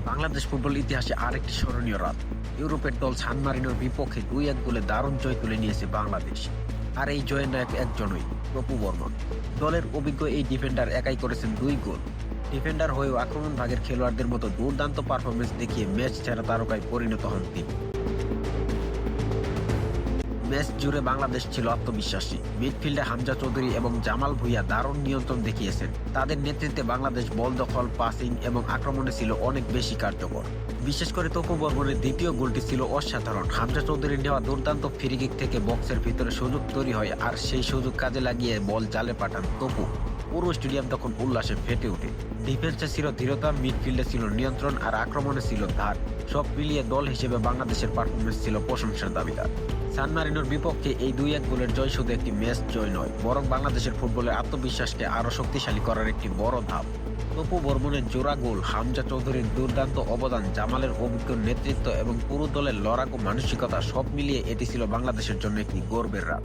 Bangladesh football ইতিহাসে আরেকটি স্মরণীয় রাত। ইউরোপের দল সান মারিনোর বিপক্ষে 2-1 গোলে দারুণ জয় তুলে নিয়েছে বাংলাদেশ। আর এই জয়ের নায়ক একজনই, তপু বর্মন। দলের অভিজ্ঞ এই ডিফেন্ডার একাই করেছেন 2 গোল। ডিফেন্ডার হয়েও আক্রমণ ভাগের খেলোয়াড়দের মতো দুর্দান্ত পারফরমেন্স দেখিয়ে ম্যাচ সেরা তারকায় পরিণত হন তিনি। ম্যাচ জুড়ে বাংলাদেশ ছিল আত্মবিশ্বাসী। মিডফিল্ডে হামজা চৌধুরী এবং জামাল ভুঁইয়া দারুণ নিয়ন্ত্রণ দেখিয়েছেন। তাদের নেতৃত্বে বাংলাদেশ বল দখল, পাসিং এবং আক্রমণে ছিল অনেক বেশি কার্যকর। বিশেষ করে তপু বর্মনের দ্বিতীয় গোলটি ছিল অসাধারণ। হামজা চৌধুরীর নেওয়া দুর্দান্ত ফ্রি কিক থেকে বক্সের ভিতরে সুযোগ তৈরি হয়, আর সেই সুযোগ কাজে লাগিয়ে বল জালে পাঠান তপু। পুরো স্টেডিয়াম তখন উল্লাসে ফেটে ওঠে। ডিফেন্সে ছিল ধীরতা, মিডফিল্ডে ছিল নিয়ন্ত্রণ, আর আক্রমণে ছিল ধার। সব মিলিয়ে দল হিসেবে বাংলাদেশের পারফরমেন্স ছিল প্রশংসার দাবিদার। সান মারিনোর বিপক্ষে এই 2-1 গোলের জয় শুধু একটি ম্যাচ জয় নয়, বরং বাংলাদেশের ফুটবলের আত্মবিশ্বাসকে আরও শক্তিশালী করার একটি বড় ধাপ। তপু বর্মনের জোড়া গোল, হামজা চৌধুরীর দুর্দান্ত অবদান, জামালের অভিজ্ঞ নেতৃত্ব এবং পুরো দলের লড়াকু মানসিকতা সব মিলিয়ে এটি ছিল বাংলাদেশের জন্য একটি গর্বের রাত।